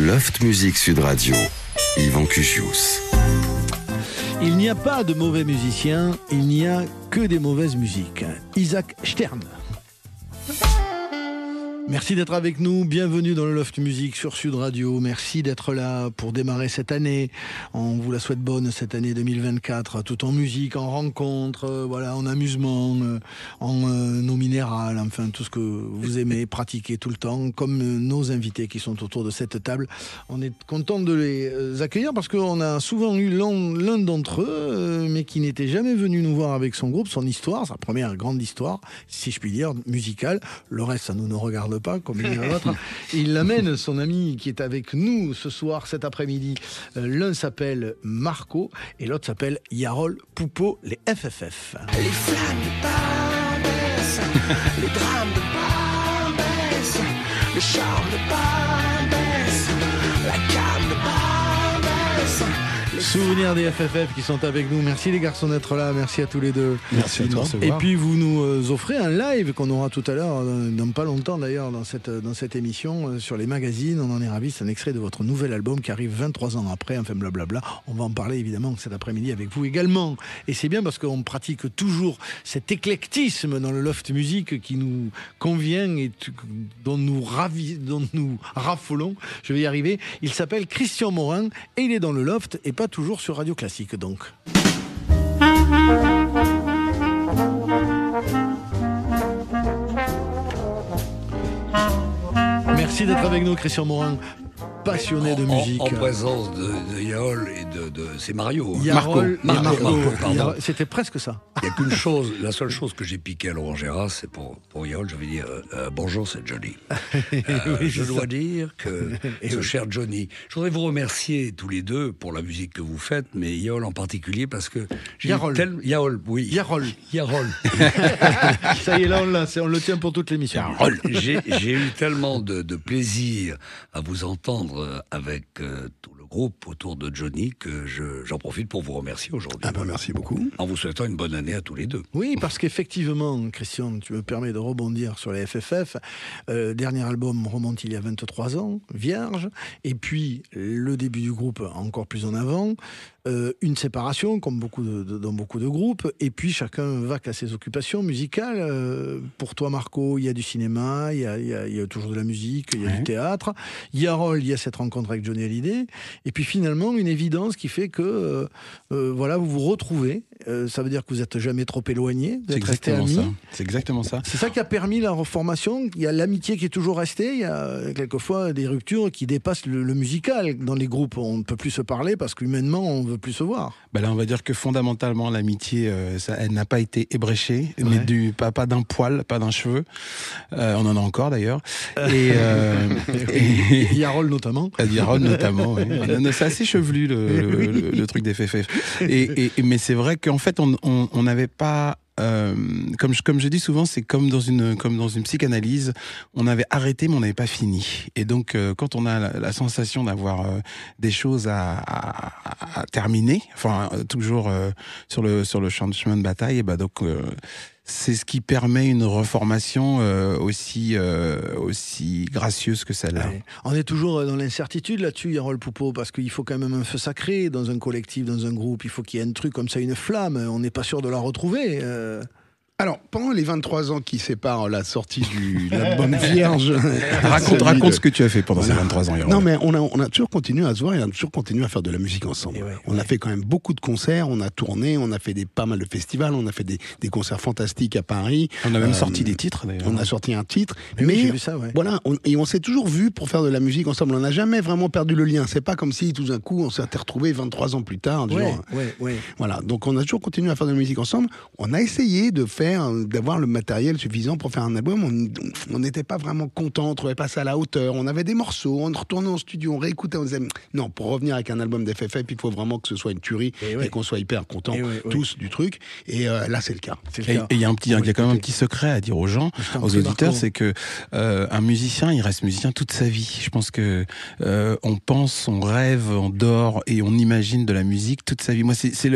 Loft Music Sud Radio, Yvan Cugius. Il n'y a pas de mauvais musiciens, il n'y a que des mauvaises musiques. Isaac Stern. Merci d'être avec nous, bienvenue dans le Loft Music sur Sud Radio, merci d'être là pour démarrer cette année, on vous la souhaite bonne cette année 2024, tout en musique, en rencontre, voilà, en amusement, en eau minérale, enfin tout ce que vous aimez pratiquer tout le temps, comme nos invités qui sont autour de cette table. On est content de les accueillir parce qu'on a souvent eu l'un d'entre eux, mais qui n'était jamais venu nous voir avec son groupe, son histoire, sa première grande histoire, si je puis dire, musicale. Le reste, ça nous ne regarde pas, comme il y a l'autre. Il amène son ami qui est avec nous ce soir, cet après-midi. L'un s'appelle Marco et l'autre s'appelle Yarol Poupeau, les FFF. Les flammes de Barbès, les drames de Barbès, le charme de Barbès, la gamme de Barbès. Souvenirs des FFF qui sont avec nous. Merci les garçons d'être là, merci à tous les deux. Merci à toi. Et puis vous nous offrez un live qu'on aura tout à l'heure, dans pas longtemps d'ailleurs, dans cette émission sur les magazines. On en est ravis, c'est un extrait de votre nouvel album qui arrive 23 ans après, enfin blablabla. On va en parler évidemment cet après-midi avec vous également. Et c'est bien parce qu'on pratique toujours cet éclectisme dans le Loft Music qui nous convient et dont nous raffolons. Je vais y arriver. Il s'appelle Christian Morin et il est dans le Loft et pas toujours sur Radio Classique donc. Merci d'être avec nous Christian Morin, passionné de musique. En présence de Yarol et de c'est Mario. Yarol Marco, pardon. C'était presque ça. Il n'y a qu'une chose, la seule chose que j'ai piqué à Laurent Gérard, c'est pour Yarol, je vais dire bonjour, c'est Johnny. Oui, je dois ça. dire que ce cher Johnny, je voudrais vous remercier tous les deux pour la musique que vous faites, mais Yarol en particulier parce que Yarol. Yarol, oui. Yarol. Ça y est, là on le tient pour toute l'émission. Yarol. J'ai eu tellement de plaisir à vous entendre avec tout le groupe autour de Johnny que j'en profite pour vous remercier aujourd'hui. Ah ben merci beaucoup. En vous souhaitant une bonne année à tous les deux. Oui, parce qu'effectivement, Christian, tu me permets de rebondir sur les FFF. Dernier album remonte il y a 23 ans, Vierge. Et puis, le début du groupe encore plus en avant. Une séparation, comme dans beaucoup de groupes. Et puis, chacun va à ses occupations musicales. Pour toi, Marco, il y a du cinéma, il y a toujours de la musique, il y a du théâtre. Yarol, il y a cette rencontre avec Johnny Hallyday. Et puis, finalement, une évidence qui fait que voilà, vous vous retrouvez. Ça veut dire que vous n'êtes jamais trop éloignés. Vous êtes restés amis. C'est exactement ça. C'est ça qui a permis la reformation. Il y a l'amitié qui est toujours restée. Il y a quelquefois des ruptures qui dépassent le musical. Dans les groupes, on ne peut plus se parler parce qu'humainement, on ne veut plus se voir. Là, on va dire que fondamentalement, l'amitié, elle n'a pas été ébréchée, mais pas d'un poil, pas d'un cheveu. On en a encore d'ailleurs. Et Yarol notamment. Yarol notamment, oui. C'est assez chevelu le truc des FFF. Mais c'est vrai qu'en fait, on n'avait pas... comme je dis souvent, c'est comme dans une psychanalyse, on avait arrêté mais on n'avait pas fini. Et donc quand on a la sensation d'avoir des choses à terminer, enfin toujours sur le champ de bataille, et donc c'est ce qui permet une reformation aussi gracieuse que celle-là. Ouais. On est toujours dans l'incertitude là-dessus, Yarol Poupeau, parce qu'il faut quand même un feu sacré dans un collectif, dans un groupe. Il faut qu'il y ait un truc comme ça, une flamme. On n'est pas sûr de la retrouver. Alors, pendant les 23 ans qui séparent la sortie de l'album Vierge... Raconte ce que tu as fait pendant ces 23 ans, Yarol. Non, mais on a toujours continué à se voir et on a toujours continué à faire de la musique ensemble. On a fait quand même beaucoup de concerts, on a tourné, on a fait pas mal de festivals, on a fait des concerts fantastiques à Paris. On a même sorti des titres, d'ailleurs. On a sorti un titre. Mais oui, j'ai vu ça, voilà, on s'est toujours vus pour faire de la musique ensemble. On n'a jamais vraiment perdu le lien. C'est pas comme si, tout d'un coup, on s'était retrouvés 23 ans plus tard. Voilà, donc on a toujours continué à faire de la musique ensemble. On a essayé d'avoir le matériel suffisant pour faire un album. On n'était pas vraiment content, on trouvait pas ça à la hauteur. On avait des morceaux, on retournait en studio, on réécoutait, on disait non, pour revenir avec un album d'FFF, il faut vraiment que ce soit une tuerie et qu'on soit hyper contents tous du truc. Et là, c'est le cas. Et il y a quand même un petit secret à dire aux gens, aux auditeurs, c'est que un musicien, il reste musicien toute sa vie. Je pense que on pense, on rêve, on dort et on imagine de la musique toute sa vie. Moi, c'est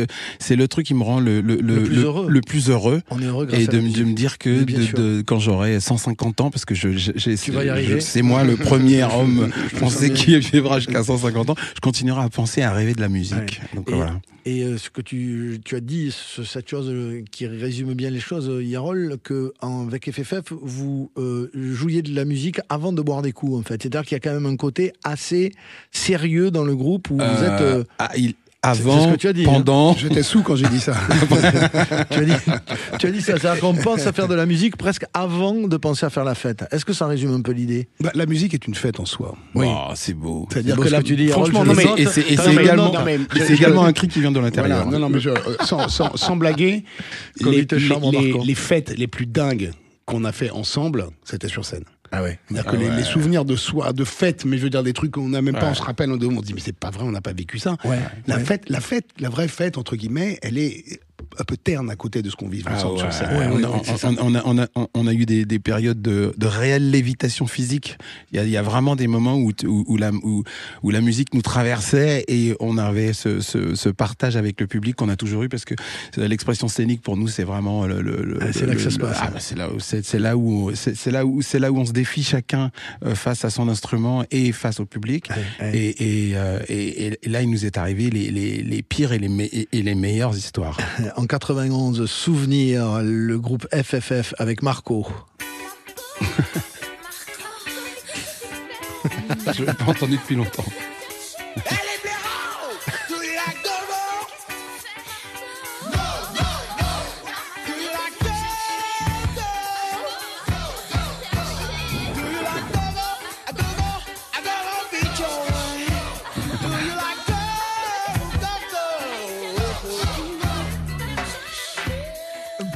le truc qui me rend le plus heureux. On est heureux grâce et à de la musique. me dire que Bien sûr. quand j'aurai 150 ans, parce que Tu vas y arriver. c'est moi le premier homme français qui vivra jusqu'à 150 ans, je continuerai à penser, à rêver de la musique. Ouais. Donc voilà. Et ce que tu as dit, cette chose qui résume bien les choses, Yarol, qu'avec FFF, vous jouiez de la musique avant de boire des coups, en fait. C'est-à-dire qu'il y a quand même un côté assez sérieux dans le groupe où vous êtes... Avant, c'est ce que tu as dit, pendant... J'étais sous quand j'ai dit ça. tu as dit ça, c'est-à-dire qu'on pense à faire de la musique presque avant de penser à faire la fête. Est-ce que ça résume un peu l'idée ? La musique est une fête en soi. Oui. Oh, c'est beau. C'est-à-dire beau que ce là, que tu dis, franchement, Harold, non, je mais le sens. C'est également un cri qui vient de l'intérieur. voilà, non, mais sans blaguer, Comme il te charme en marquant. les fêtes les plus dingues qu'on a fait ensemble, c'était sur scène. Ah ouais. C'est-à-dire que les souvenirs de soi, de fêtes, mais je veux dire des trucs qu'on n'a même pas, on se rappelle, on se dit mais c'est pas vrai, on n'a pas vécu ça. Ouais. La vraie fête entre guillemets, elle est un peu terne à côté de ce qu'on vit ensemble sur scène. On a eu des périodes de réelle lévitation physique. Il y a vraiment des moments où la musique nous traversait et on avait ce partage avec le public qu'on a toujours eu, parce que l'expression scénique pour nous c'est vraiment c'est là que ça se passe. C'est là où on se défie chacun face à son instrument et face au public. Et là il nous est arrivé les pires et les meilleures histoires. En 91, Souvenir, le groupe FFF avec Marco. Je l'ai pas entendu depuis longtemps.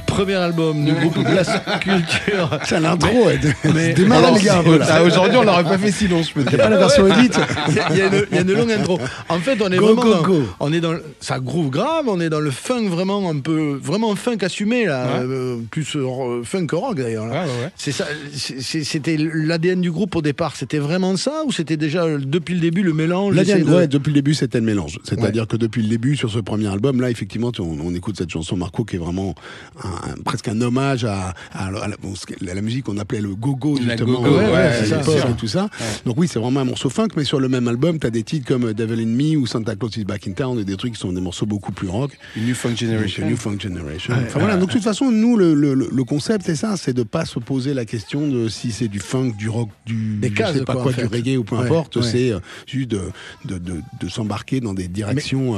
Premier album du groupe Blast Culture. C'est l'intro, mais démarre les gars. Voilà. Aujourd'hui on l'aurait pas fait si long, je peux te C'est dire. pas la version édite. Il y a une longue intro. En fait, on est Go, vraiment go, go. on est dans ça groove grave, on est dans le funk vraiment un peu vraiment funk assumé là, plus funk que rock d'ailleurs. Là. Ouais. C'est ça, c'était l'ADN du groupe au départ. C'était vraiment ça ou c'était déjà depuis le début le mélange? Depuis le début, c'était le mélange. C'est-à-dire que depuis le début, sur ce premier album, là, effectivement, on écoute cette chanson Marco qui est vraiment presque un hommage à la musique qu'on appelait le go-go, justement, c'est ça, et tout ça. Ouais. Donc oui, c'est vraiment un morceau funk, mais sur le même album, t'as des titres comme Devil in Me ou Santa Claus is Back in Town, et des trucs qui sont des morceaux beaucoup plus rock. New Funk Generation. New Funk Generation. Enfin voilà, donc de toute façon, nous, le concept, c'est ça, c'est de pas se poser la question de si c'est du funk, du rock, du reggae ou peu importe, c'est juste de s'embarquer dans des directions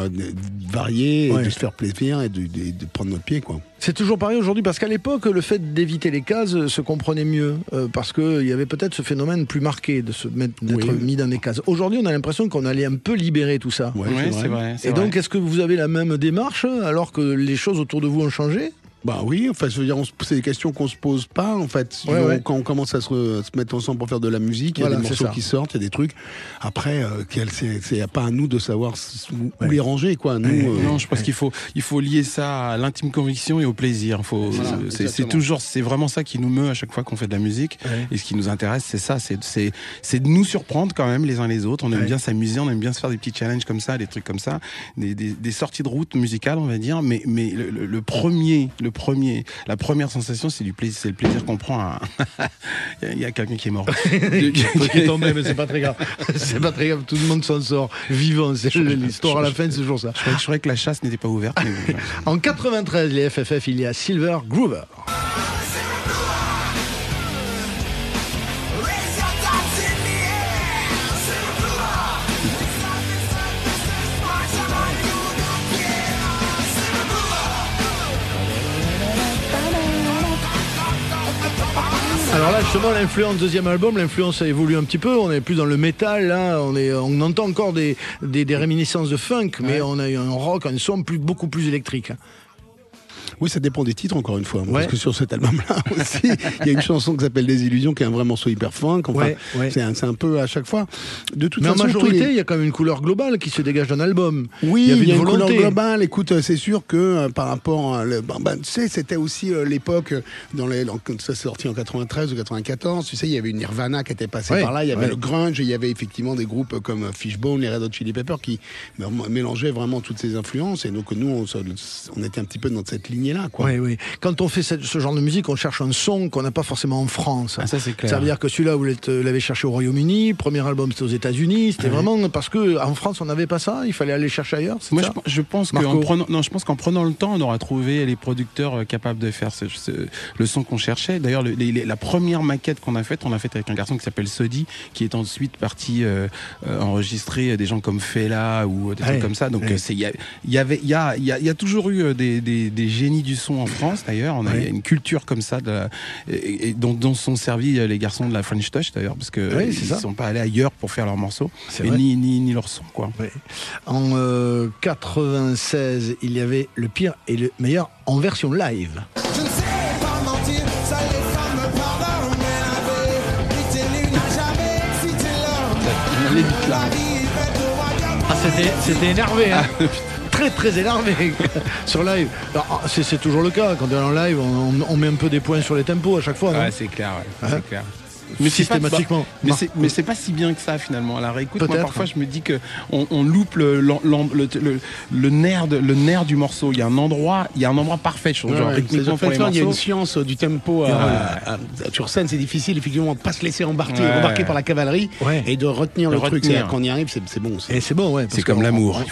variées, et de se faire plaisir et de prendre notre pied, quoi. C'est toujours pareil aujourd'hui, parce qu'à l'époque, le fait d'éviter les cases se comprenait mieux, parce qu'il y avait peut-être ce phénomène plus marqué d'être mis dans des cases. Aujourd'hui, on a l'impression qu'on allait un peu libérer tout ça. C'est vrai. Et donc, est-ce que vous avez la même démarche, alors que les choses autour de vous ont changé ? Bah oui, enfin, je veux dire, c'est des questions qu'on se pose pas, en fait. Quand on commence à se mettre ensemble pour faire de la musique, il y a des morceaux qui sortent, il y a des trucs. Après, c'est pas à nous de savoir où les ranger, quoi. Nous, non, je pense qu'il faut lier ça à l'intime conviction et au plaisir. C'est vraiment ça qui nous meut à chaque fois qu'on fait de la musique. Et ce qui nous intéresse, c'est ça, c'est de nous surprendre quand même les uns les autres. On aime bien s'amuser, on aime bien se faire des petits challenges comme ça, des trucs comme ça, des sorties de route musicales, on va dire. Mais la première sensation, c'est le plaisir qu'on prend à... Il y a quelqu'un qui est mort. Qui est tombé, mais c'est pas très grave. C'est pas très grave, tout le monde s'en sort vivant. C'est l'histoire à la fin, c'est toujours ça. Je croyais que la chasse n'était pas ouverte. Mais... En 93, les FFF, il y a Silver Groover. Alors là, justement, l'influence, deuxième album, l'influence a évolué un petit peu. On est plus dans le métal, là. On entend encore des réminiscences de funk, mais on a eu un rock, un son beaucoup plus électrique. Oui, ça dépend des titres, encore une fois. Parce que sur cet album-là aussi, il y a une chanson qui s'appelle Des Illusions, qui est un vrai morceau hyper funk. Enfin, c'est un peu à chaque fois. De toute façon, en majorité, il y a quand même une couleur globale qui se dégage d'un album. Oui, il y a une couleur globale. Écoute, c'est sûr que par rapport à... tu sais, c'était aussi l'époque, ça s'est sorti en 93 ou 94, tu sais, il y avait une Nirvana qui était passée par là, il y avait le grunge, et il y avait effectivement des groupes comme Fishbone, les Red Hot Chili Peppers, qui mélangeaient vraiment toutes ces influences. Et donc, nous, on était un petit peu dans cette lignée là, quoi. Oui, oui. Quand on fait ce genre de musique, on cherche un son qu'on n'a pas forcément en France. Ah, ça c'est clair. Ça veut dire que celui-là, vous l'avez cherché au Royaume-Uni, premier album c'était aux États-Unis, c'était vraiment parce que en France on n'avait pas ça, il fallait aller chercher ailleurs. Moi, je pense qu'en prenant le temps, on aura trouvé les producteurs capables de faire le son qu'on cherchait. D'ailleurs, la première maquette qu'on a faite, on l'a faite avec un garçon qui s'appelle Sodi, qui est ensuite parti enregistrer des gens comme Fela ou des trucs comme ça. Donc, il y a toujours eu des génies du son en France. D'ailleurs, il y a une culture comme ça dont sont servis les garçons de la French Touch, d'ailleurs, parce que ils sont pas allés ailleurs pour faire leurs morceaux, ni leur son, quoi. Oui. En 96, il y avait le pire et le meilleur en version live. Je ne sais pas mentir, ça les femmes me pardonnent, mais la vérité n'a jamais excité l'homme. La vie est faite de royaume. Ah, c'était énervé, hein. Très très énervé sur live. C'est toujours le cas, quand on est en live, on met un peu des points sur les tempos à chaque fois. Ouais, c'est clair, c'est clair. Mais systématiquement. Mais c'est pas si bien que ça finalement. À la réécoute, moi parfois je me dis que on loupe le nerf du morceau. Il y a un endroit parfait, genre rythmiquement pour les morceaux. Il y a une science du tempo sur scène, c'est difficile effectivement de pas se laisser embarquer par la cavalerie et de retenir le truc. C'est-à-dire qu'on y arrive, c'est bon. Et c'est bon, ouais. C'est comme l'amour.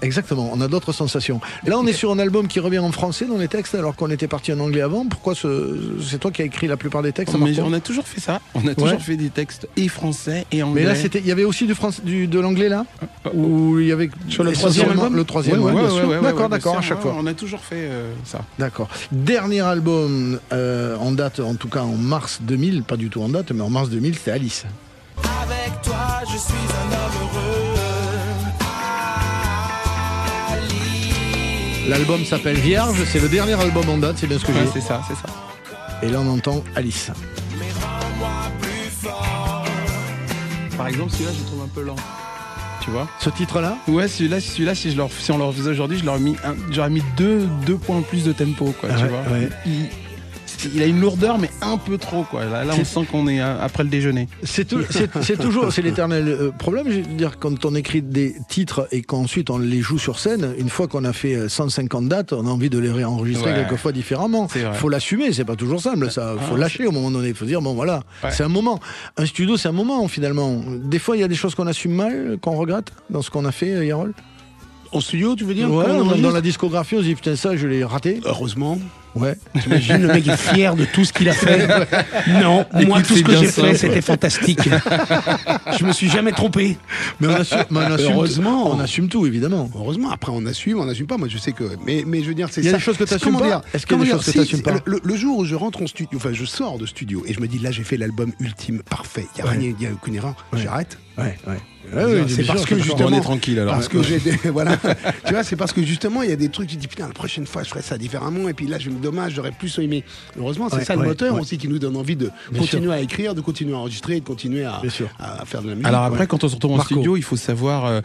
Exactement. On a d'autres sensations. Là, on est sur un album qui revient en français dans les textes, alors qu'on était parti en anglais avant. Pourquoi c'est toi qui as écrit la plupart des textes? On a toujours fait ça. On a toujours fait des textes et français et anglais. Mais là, il y avait aussi de l'anglais là, où il y avait sur le troisième album. Le troisième. D'accord. À chaque fois. On a toujours fait ça. D'accord. Dernier album en date, en tout cas en mars 2000, pas du tout en date, mais en mars 2000, c'est Alice. Avec toi, je suis un homme heureux. Alice. L'album s'appelle Vierge, c'est le dernier album en date, c'est bien ce que j'ai. C'est ça. Et là, on entend Alice. Par exemple, celui-là, je le trouve un peu lent. Tu vois? Ce titre-là? Ouais, celui-là, si on le refaisait aujourd'hui, j'aurais mis deux points plus de tempo, quoi. Tu vois? Ouais. Il a une lourdeur, mais un peu trop, quoi. Là on sent qu'on est après le déjeuner. C'est l'éternel problème. Je veux dire, quand on écrit des titres et qu'ensuite on les joue sur scène, une fois qu'on a fait 150 dates, on a envie de les réenregistrer quelquefois différemment. Il faut l'assumer, c'est pas toujours simple, ça. Faut lâcher au moment donné. Il faut dire, bon voilà, c'est un moment. Un studio, c'est un moment, finalement. Des fois, il y a des choses qu'on assume mal, qu'on regrette dans ce qu'on a fait, Yarol. Au studio, tu veux dire? Ouais, dans la discographie, on se dit, putain, ça, je l'ai raté. Heureusement. Ouais. T'imagines, le mec est fier de tout ce qu'il a fait. Non, écoute, moi, tout ce que j'ai fait, simple. c'était fantastique. Je me suis jamais trompé. Mais on assume, heureusement. On assume tout, évidemment. Heureusement, après, on n'assume pas. Moi, je sais que. Mais je veux dire, c'est ça. Il y a des choses que tu n'assumes pas. Est-ce qu'il y a des choses que tu n'assumes pas? Le jour où je rentre en studio, enfin, je sors de studio et je me dis, là, j'ai fait l'album ultime, parfait. Il n'y a aucune erreur. J'arrête. Ouais. C'est parce que justement, on est tranquille alors. Parce que voilà, tu vois, c'est parce que justement il y a des trucs, tu dis putain la prochaine fois je ferai ça différemment et puis là je me dommage, j'aurais plus aimé. Heureusement c'est ça le moteur aussi qui nous donne envie de continuer à écrire, de continuer à enregistrer, et de continuer à faire de la musique. Alors après quand on se retrouve en studio, il faut savoir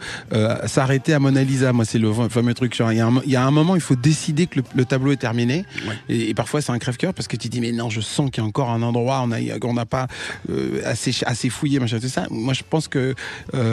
s'arrêter à Mona Lisa. Moi c'est le fameux truc. Il y a un moment il faut décider que le tableau est terminé et parfois c'est un crève-cœur parce que tu dis mais non je sens qu'il y a encore un endroit on n'a pas assez fouillé machin tout ça. Moi je pense que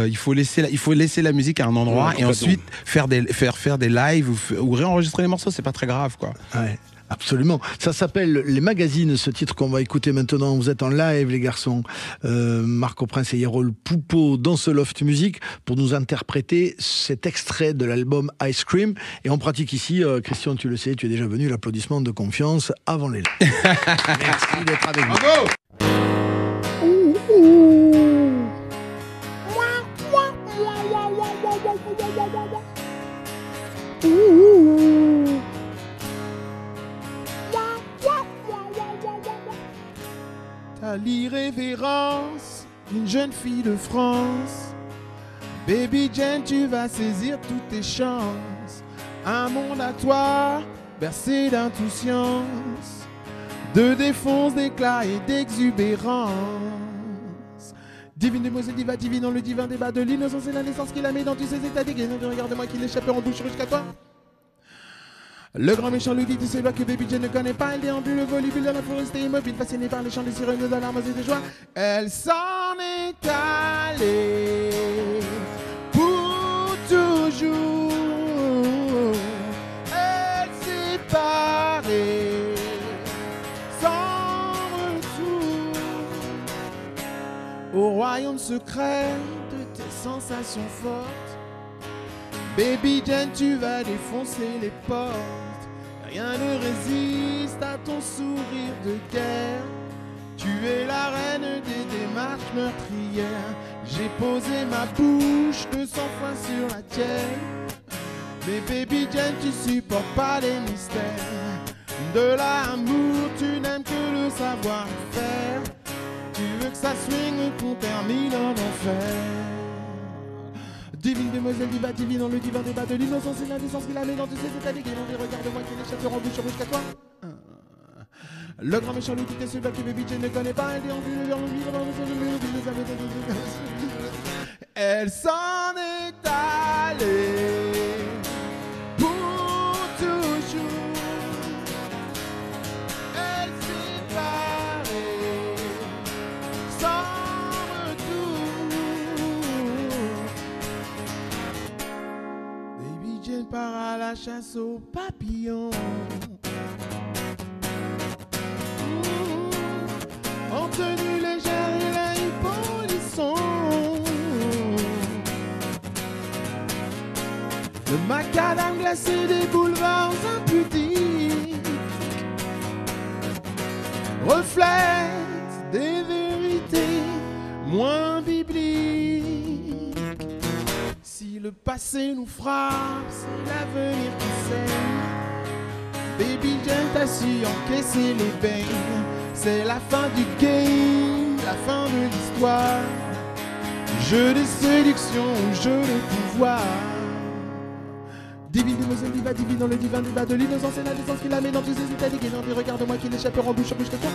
il faut laisser la musique à un endroit et ensuite faire des lives ou réenregistrer les morceaux, c'est pas très grave quoi. Ouais. Absolument. Ça s'appelle Les Magazines, ce titre qu'on va écouter maintenant. Vous êtes en live, les garçons. Marco Prince et Yarol Poupeau dans ce Loft Music pour nous interpréter cet extrait de l'album Ice Cream. Et on pratique ici, Christian, tu le sais, tu es déjà venu, l'applaudissement de confiance avant les lives. Merci d'être avec nous. Bravo. T'as l'irrévérence d'une jeune fille de France. Baby Jane, tu vas saisir toutes tes chances. Un monde à toi, bercé d'insouciance, de défonce, d'éclat et d'exubérance. Divine demoiselle, diva divine dans le divin débat de l'innocence et la naissance qui la met dans tous ses états dégainés. Regarde-moi qui l'échapperont bouche jusqu'à toi. Le grand méchant lui dit de ses lois que Baby Jane ne connaît pas. Elle déambule le volubile dans la forêt immobile, fascinée par les chants des sirènes de larmes et de joie. Elle s'en est allée pour toujours. Elle s'est parée secret de tes sensations fortes. Baby Jane, tu vas défoncer les portes. Rien ne résiste à ton sourire de guerre. Tu es la reine des démarches meurtrières. J'ai posé ma bouche 200 fois sur la tienne. Mais baby Jane, tu supportes pas les mystères. De l'amour, tu n'aimes que le savoir-faire. Tu veux que ça swing, qu'on termine en enfer. Divine demoiselle diva, divine dans le divin débat de l'innocence et l'indécence qu'il a mis dans tous ses états déguisés. Regarde-moi qui les chasseurs en bouche jusqu'à toi. Le grand méchant loup qui t'est celui que baby Jane ne connaît pas. Elle dit en vue vers le vivre dans le elle s'en est allée pour toujours. Elle s'est barrée sans retour. Baby Jane part à la chasse aux papillons. En tenue légère, il a eu polisson. Le macadam glacé des boulevards impudiques reflète des vérités moins bibliques. Si le passé nous frappe, c'est l'avenir qui saigne. Baby Jane, t'as su encaisser les bains. C'est la fin du game, la fin de l'histoire. Jeu de séduction, jeu de pouvoir. Divine demoiselle diva, divine dans le divin débat de l'innocence et l'indécence qu'il a mis dans tous ses états déguisés. Regarde-moi qui l'échappe en bouche que toi.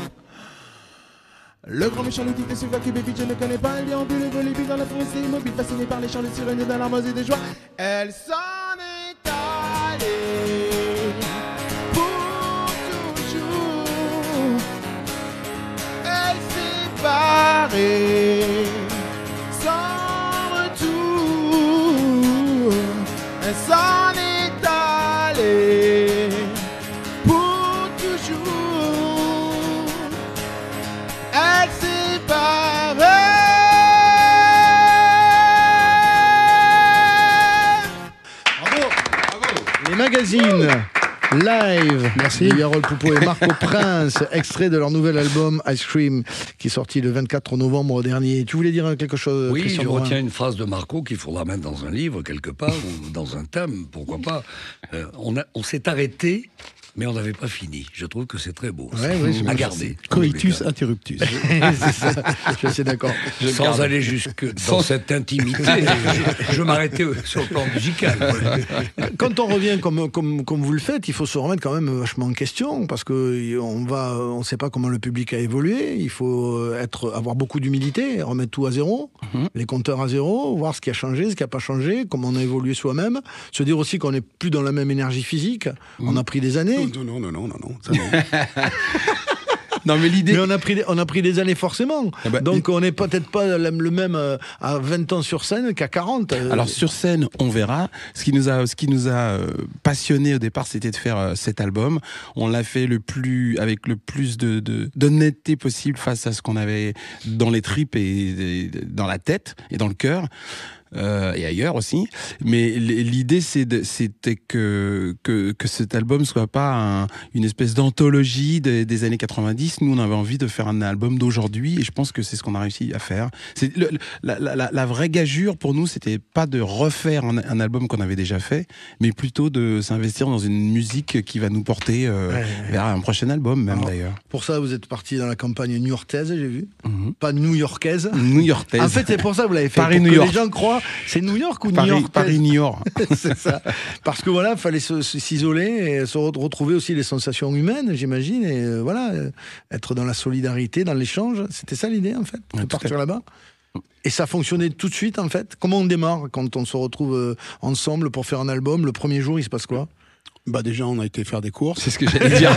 Le grand méchant loup qui celui que baby Jane ne connaît pas. Elle déambule, volubile dans la forêt, c'est immobile, fasciné par les chants de sirènes et d'alarmes et des joies. Elle s'en est allée pour toujours. Elle s'est barrée sans retour. Elle s'en est allée pour toujours. Elle s'est barrée. Les magazines live. Merci. Yarol Poupeau et Marco Prince, extrait de leur nouvel album Ice Cream, qui est sorti le 24 novembre dernier. Tu voulais dire quelque chose? Oui, Christian je Morin? retiens une phrase de Marco qu'il faudra mettre dans un livre quelque part, ou dans un thème, pourquoi pas. On s'est arrêté, mais on n'avait pas fini. Je trouve que c'est très beau. Ouais, oui, à garder. Coitus interruptus. C'est ça, je suis d'accord. Sans aller jusque dans cette intimité, je m'arrêtais sur le plan musical. Ouais. Quand on revient comme vous le faites, il faut se remettre quand même vachement en question, parce que on ne sait pas comment le public a évolué. Il faut avoir beaucoup d'humilité, remettre tout à zéro, les compteurs à zéro, voir ce qui a changé, ce qui n'a pas changé, comment on a évolué soi-même, se dire aussi qu'on n'est plus dans la même énergie physique. On a pris des années. Non. Ça, non. Non, mais l'idée. Mais on a pris des années forcément. Ah bah, donc on n'est peut-être pas le même à 20 ans sur scène qu'à 40. Alors sur scène, on verra. Ce qui nous a passionné au départ, c'était de faire cet album. On l'a fait avec le plus d'honnêteté possible face à ce qu'on avait dans les tripes et dans la tête et dans le cœur. Et ailleurs aussi, mais l'idée c'était que cet album soit pas une espèce d'anthologie des années 90. Nous on avait envie de faire un album d'aujourd'hui et je pense que c'est ce qu'on a réussi à faire. C'est la vraie gageure pour nous, c'était pas de refaire un album qu'on avait déjà fait, mais plutôt de s'investir dans une musique qui va nous porter vers un prochain album même. Alors, d'ailleurs. Pour ça vous êtes parti dans la campagne new-yorkaise, j'ai vu, pas new-yorkaise. New-yorkaise. En fait c'est pour ça que vous l'avez fait. Paris-New York. Les gens croient. C'est New York ou New Paris, York? Paris-New York. C'est ça. Parce que voilà, il fallait s'isoler et se retrouver aussi les sensations humaines, j'imagine, et voilà, être dans la solidarité, dans l'échange. C'était ça l'idée, en fait, de partir là-bas. Et ça fonctionnait tout de suite, en fait. Comment on démarre quand on se retrouve ensemble pour faire un album? Le premier jour, il se passe quoi? Bah déjà, on a été faire des courses. C'est ce que j'allais dire.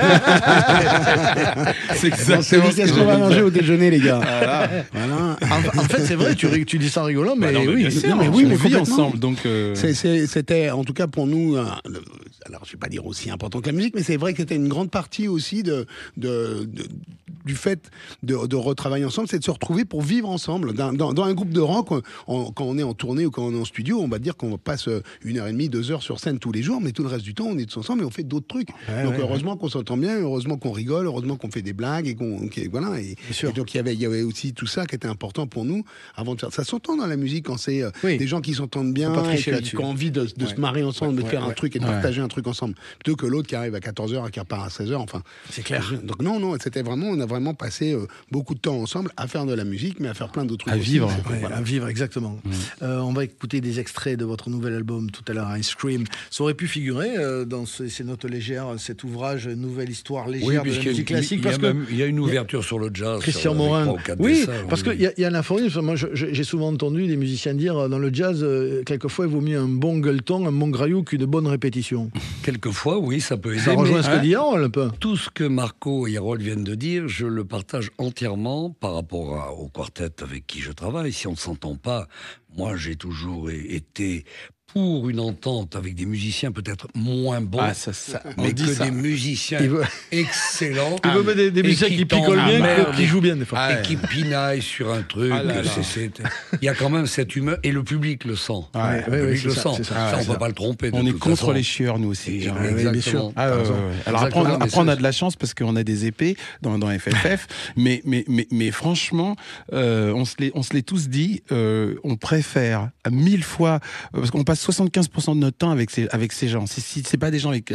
C'est exactement ce qu'on va manger au déjeuner, les gars. Voilà. En fait, c'est vrai, tu dis ça en rigolant, mais bah non, oui, bien sûr, mais oui, mais on vit ensemble. Donc c'était, en tout cas pour nous, alors je vais pas dire aussi important que la musique, mais c'est vrai que c'était une grande partie aussi du fait de retravailler ensemble, c'est de se retrouver pour vivre ensemble. Dans un groupe de rock, quand on est en tournée ou quand on est en studio, on va dire qu'on passe 1h30, 2 heures sur scène tous les jours, mais tout le reste du temps, on est tous ensemble et on fait d'autres trucs. Donc heureusement qu'on s'entend bien, heureusement qu'on rigole, heureusement qu'on fait des blagues et voilà. Et donc il y avait aussi tout ça qui était important pour nous avant de faire. Ça s'entend dans la musique quand c'est des gens qui s'entendent bien, qui ont envie de se marrer ensemble, de faire un truc et de partager un truc ensemble, plutôt que l'autre qui arrive à 14h et qui repart à 16h. Enfin, c'est clair. Donc non, c'était vraiment, on a vraiment passé beaucoup de temps ensemble à faire de la musique, mais à faire plein d'autres trucs. À vivre. À vivre, exactement. On va écouter des extraits de votre nouvel album tout à l'heure, Ice Cream. Ça aurait pu figurer dans ces notes légères, cet ouvrage, Nouvelle histoire légère de la musique classique. Il y a une ouverture sur le jazz. Christian Morin. Parce qu'il y a l'informisme. Moi, j'ai souvent entendu des musiciens dire dans le jazz, quelquefois, il vaut mieux un bon gueuleton, un bon graillou qu'une bonne répétition. Quelquefois, oui, ça peut aider. Ça rejoint ce que dit Harold un peu. Tout ce que Marco et Harold viennent de dire, je le partage entièrement par rapport au quartet avec qui je travaille. Si on ne s'entend pas, moi, j'ai toujours été pour une entente avec des musiciens peut-être moins bons, mais que des musiciens excellents. Il veut des musiciens qui picolent bien, qui jouent bien des fois. Et qui pinaillent sur un truc. Il y a quand même cette humeur, et le public le sent. Le public le sent. Ça, on ne peut pas le tromper. On est contre les chieurs, nous aussi. Exactement. Alors après, on a de la chance parce qu'on a des épées dans FFF, mais franchement, on se l'est tous dit, on préfère 1000 fois, parce qu'on passe 75% de notre temps avec ces gens. Si c'est pas des gens avec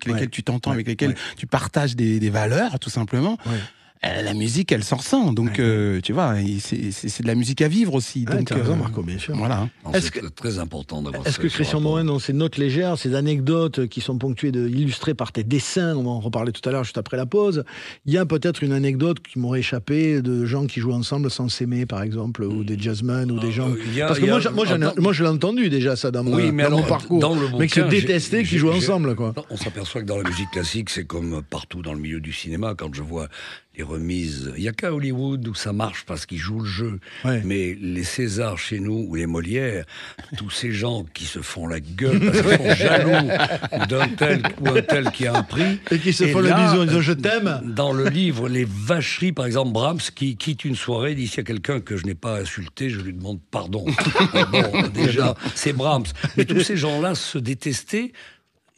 lesquels tu t'entends, avec lesquels tu partages des valeurs, tout simplement. La musique, elle s'en ressent. Donc, tu vois, c'est de la musique à vivre aussi. Donc, tu as raison, Marco, bien sûr. Voilà. C'est très important d'avoir ça. Est-ce que Christian Morin, dans ces notes légères, ces anecdotes qui sont ponctuées illustrées par tes dessins, on va en reparler tout à l'heure, juste après la pause, il y a peut-être une anecdote qui m'aurait échappé de gens qui jouent ensemble sans s'aimer, par exemple, ou des jazzmen, ou des gens... Parce que moi, je l'ai entendu déjà, ça, dans mon parcours. Dans le bouquin, mais qui se détestaient, qui jouent ensemble, quoi. On s'aperçoit que dans la musique classique, c'est comme partout dans le milieu du cinéma, quand je vois les remises. Il n'y a qu'à Hollywood où ça marche parce qu'ils jouent le jeu. Mais les Césars chez nous, ou les Molières, tous ces gens qui se font la gueule parce qu'ils sont jaloux d'un tel ou un tel qui a un prix. Et qui se font le bisou en disant je t'aime. Dans le livre, les vacheries, par exemple, Brahms, qui quitte une soirée, dit s'il y a quelqu'un que je n'ai pas insulté, je lui demande pardon. Bon, déjà, c'est Brahms. Mais tous ces gens-là se détestaient.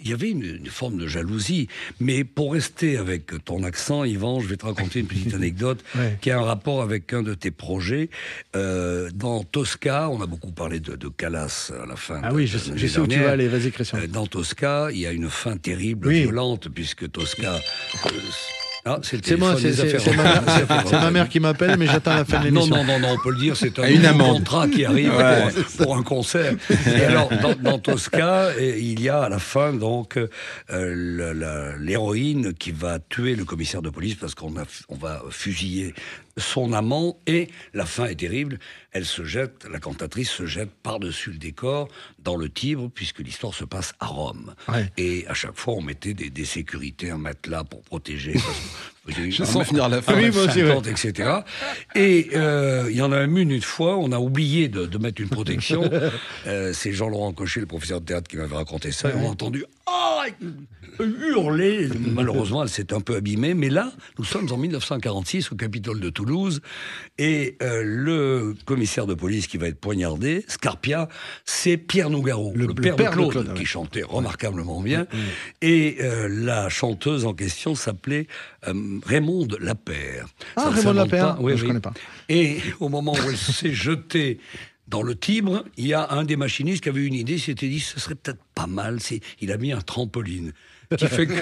Il y avait une forme de jalousie. Mais pour rester avec ton accent, Yvan, je vais te raconter une petite anecdote qui a un rapport avec un de tes projets. Dans Tosca, on a beaucoup parlé de Callas à la fin. Ah oui, je sais où tu vas aller. Vas-y, Christian. Dans Tosca, il y a une fin terrible, violente, puisque Tosca... c'est moi, c'est ma mère qui m'appelle, mais j'attends la fin de l'émission. Non, on peut le dire, c'est un contrat qui arrive pour un concert. Et alors, dans Tosca, il y a à la fin, donc, l'héroïne qui va tuer le commissaire de police parce qu'on va fusiller son amant, et la fin est terrible. La cantatrice se jette par-dessus le décor dans le Tibre, puisque l'histoire se passe à Rome. Et à chaque fois, on mettait des sécurités, un matelas pour protéger. Je sens venir la fin. Etc. Et il y en a même une fois, on a oublié de mettre une protection. C'est Jean-Laurent Cochet, le professeur de théâtre, qui m'avait raconté ça. Et on a entendu hurler. Malheureusement, elle s'est un peu abîmée. Mais là, nous sommes en 1946 au Capitole de Toulouse. Et le commissaire de police qui va être poignardé, Scarpia, c'est Pierre Nougaro, le père de Claude, qui chantait remarquablement bien. Et la chanteuse en question s'appelait Raymonde Lapère. Raymonde Lapère, je ne connais pas. Et au moment où elle s'est jetée dans le Tibre, il y a un des machinistes qui avait une idée, il s'était dit, ce serait peut-être pas mal, il a mis un trampoline. Qui fait que...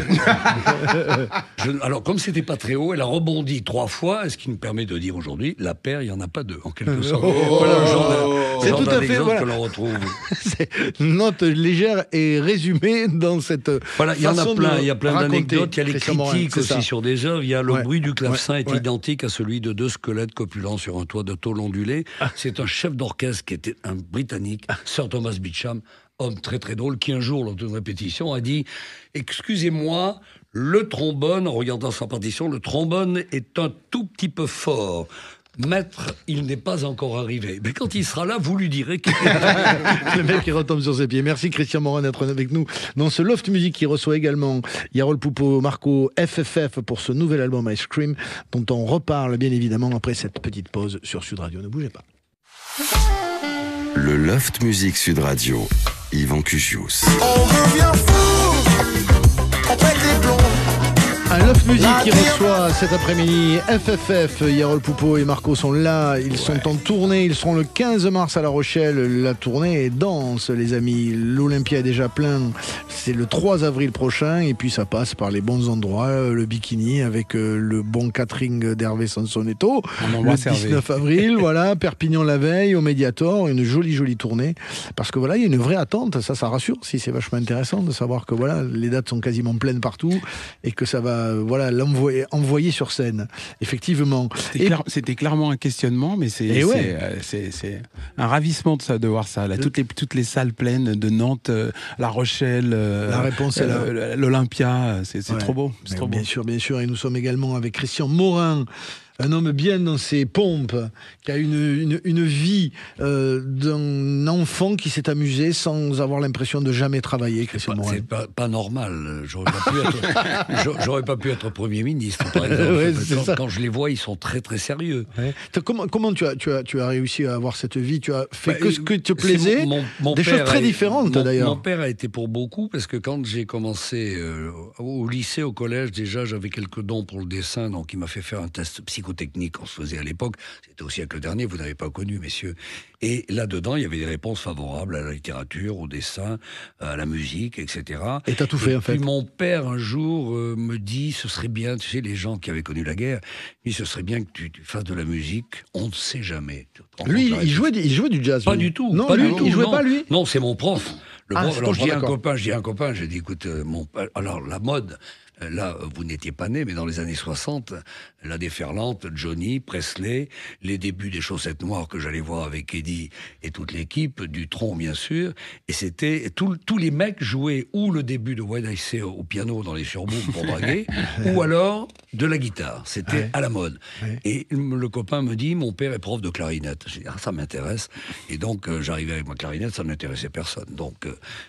Alors, comme c'était pas très haut, elle a rebondi 3 fois, ce qui nous permet de dire aujourd'hui, la paire, il n'y en a pas 2, en quelque sorte. Voilà le genre tout à fait que l'on retrouve. Note légère et résumée dans cette voilà, il y en a plein, il y a plein d'anecdotes, il y a les critiques aussi ça. sur des œuvres, il y a le bruit du clavecin est identique à celui de 2 squelettes copulants sur un toit de tôle ondulée. C'est un chef d'orchestre qui était un Britannique, Sir Thomas Beecham, homme très très drôle, qui un jour, lors d'une répétition, a dit « Excusez-moi, le trombone, en regardant sa partition, le trombone est un tout petit peu fort. Maître, il n'est pas encore arrivé. Mais quand il sera là, vous lui direz qu'il Le mec qui retombe sur ses pieds. Merci Christian Morin d'être avec nous dans ce Loft Music qui reçoit également Yarol Poupeau, Marco, FFF pour ce nouvel album Ice Cream dont on reparle bien évidemment après cette petite pause sur Sud Radio. Ne bougez pas. Le Loft Music Sud Radio, Yvan Cugius. On devient fou, on pète des plombs. Un Loft Music qui reçoit cet après-midi FFF, Yarol Poupeau et Marco sont là, ils sont en tournée, ils seront le 15 mars à La Rochelle, la tournée est dense les amis, l'Olympia est déjà plein, c'est le 3 avril prochain et puis ça passe par les bons endroits, le Bikini avec le bon catering d'Hervé Sansonetto, le 19 avril, voilà, Perpignan la veille, au Mediator, une jolie tournée, parce que voilà, il y a une vraie attente, ça rassure, si c'est vachement intéressant de savoir que voilà, les dates sont quasiment pleines partout et que ça va voilà, l'envoyer sur scène, effectivement. C'était clairement un questionnement, mais c'est un ravissement de voir ça. Là, toutes les salles pleines de Nantes, La Rochelle, la réponse est là. l'Olympia, c'est trop beau. C'est trop bien beau. Bien sûr, et nous sommes également avec Christian Morin, un homme bien dans ses pompes, qui a une vie d'un enfant qui s'est amusé sans avoir l'impression de jamais travailler, Christian Morin. C'est pas normal. J'aurais pas pu être Premier ministre, par exemple. Quand je les vois, ils sont très très sérieux. Ouais. Comment tu as réussi à avoir cette vie? Tu as fait que ce que te plaisait, des choses très différentes d'ailleurs. Mon père a été pour beaucoup, parce que quand j'ai commencé au lycée, au collège, déjà j'avais quelques dons pour le dessin, donc il m'a fait faire un test psychotechnique qu'on se faisait à l'époque. C'était au siècle dernier, vous n'avez pas connu, messieurs. Et là-dedans, il y avait des réponses favorables à la littérature, au dessin, à la musique, etc. Et t'as tout fait, en fait. Puis mon père, un jour, me dit, ce serait bien, tu sais, les gens qui avaient connu la guerre, il dit, ce serait bien que tu fasses de la musique, on ne sait jamais. Lui, il jouait du jazz. Pas du tout. Non, pas lui, du tout. Il jouait pas, lui. Non, c'est mon prof. Alors, je dis à un copain, j'ai dit, écoute, alors la mode, là, vous n'étiez pas né, mais dans les années 60, la déferlante, Johnny, Presley, les débuts des Chaussettes Noires que j'allais voir avec Eddie et toute l'équipe, Dutronc bien sûr, et c'était, tous les mecs jouaient ou le début de When I Say au piano dans les surbooms pour draguer, ou alors de la guitare, c'était à la mode. Et le copain me dit, mon père est prof de clarinette. J'ai dit, ça m'intéresse, et donc j'arrivais avec ma clarinette, ça n'intéressait personne, donc,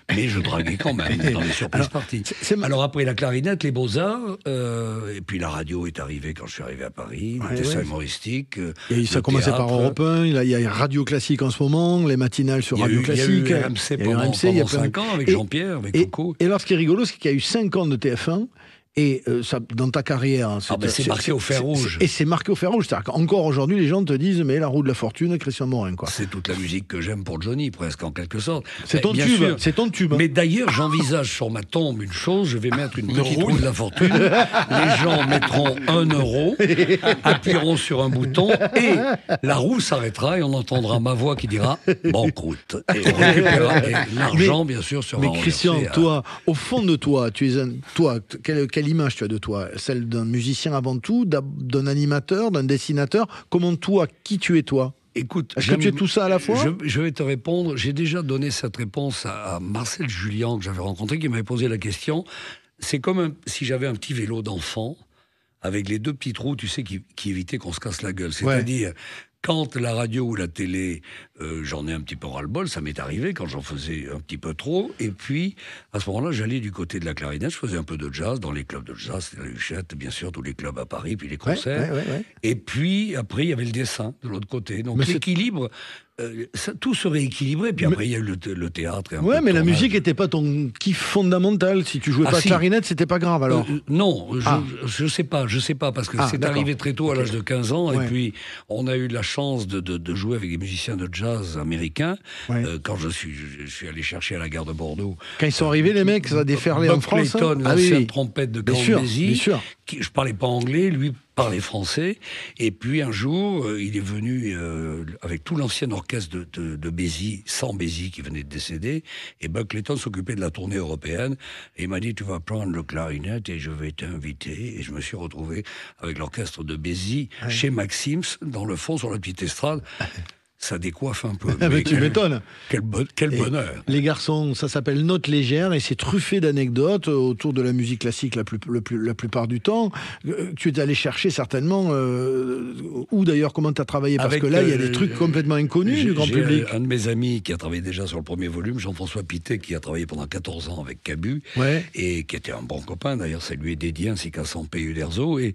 mais je draguais quand même dans les surprises parties. Alors après la clarinette, les Beaux-Arts, et puis la radio est arrivée quand je suis arrivé à Paris, le dessin humoristique. Ça a commencé par Europe 1, il y a Radio Classique en ce moment, les matinales sur Radio Classique. Il y a eu RMC pendant 5 ans avec Jean-Pierre, avec Coco. Et alors ce qui est rigolo, c'est qu'il y a eu 5 ans de TF1. Et ça, dans ta carrière, c'est marqué au fer rouge. Et c'est marqué au fer rouge. C'est-à-dire qu'encore aujourd'hui, les gens te disent, mais la roue de la fortune, Christian Morin, quoi. C'est toute la musique que j'aime pour Johnny, presque, en quelque sorte. C'est ton tube. C'est ton tube. Mais d'ailleurs, j'envisage sur ma tombe une chose, je vais mettre une petite roue de la fortune. Les gens mettront 1 euro, appuieront sur un bouton, et la roue s'arrêtera, et on entendra ma voix qui dira banqueroute. Et on récupérera l'argent, bien sûr, sera Mais Christian, toi, au fond de toi, tu es quelle image tu as de toi? Celle d'un musicien avant tout, d'un animateur, d'un dessinateur? Comment toi, qui tu es toi? Écoute, est-ce que tu es tout ça à la fois? Je vais te répondre. J'ai déjà donné cette réponse à Marcel Julien, que j'avais rencontré, qui m'avait posé la question. C'est comme si j'avais un petit vélo d'enfant, avec les 2 petits trous, tu sais, qui évitaient qu'on se casse la gueule. C'est-à-dire... Quand la radio ou la télé, j'en ai un petit peu ras-le-bol, ça m'est arrivé quand j'en faisais un petit peu trop. Et puis, à ce moment-là, j'allais du côté de la clarinette, je faisais un peu de jazz dans les clubs de jazz, la Huchette, bien sûr, tous les clubs à Paris, puis les concerts. Et puis, après, il y avait le dessin de l'autre côté. Donc, l'équilibre... tout serait équilibré, puis après il y a eu le théâtre. Ouais, mais la musique n'était pas ton kiff fondamental. Si tu jouais pas clarinette, c'était pas grave alors. Non, je sais pas, parce que c'est arrivé très tôt à l'âge de 15 ans, et puis on a eu la chance de jouer avec des musiciens de jazz américains. Quand je suis allé chercher à la gare de Bordeaux. Quand ils sont arrivés, les mecs, ça a déferlé en France. Buck Clayton, l'ancienne trompette de Count Basie, je parlais pas anglais, lui parlait français, et puis un jour, il est venu avec tout l'ancien orchestre de Basie, sans Basie qui venait de décéder, et Buck Clayton s'occupait de la tournée européenne, et il m'a dit, tu vas prendre le clarinette et je vais t'inviter, et je me suis retrouvé avec l'orchestre de Basie chez Maxims, dans le fond, sur la petite estrade. ça décoiffe un peu. Mais tu m'étonnes. Quel bonheur. Les garçons, ça s'appelle Notes légères et c'est truffé d'anecdotes autour de la musique classique la plupart du temps. Tu es allé chercher certainement, ou d'ailleurs comment tu as travaillé, parce que là il y a des trucs complètement inconnus du grand public. Un de mes amis qui a travaillé déjà sur le premier volume, Jean-François Pittet, qui a travaillé pendant 14 ans avec Cabu, et qui était un bon copain, d'ailleurs ça lui est dédié, ainsi qu'à Sampé Uderzo, et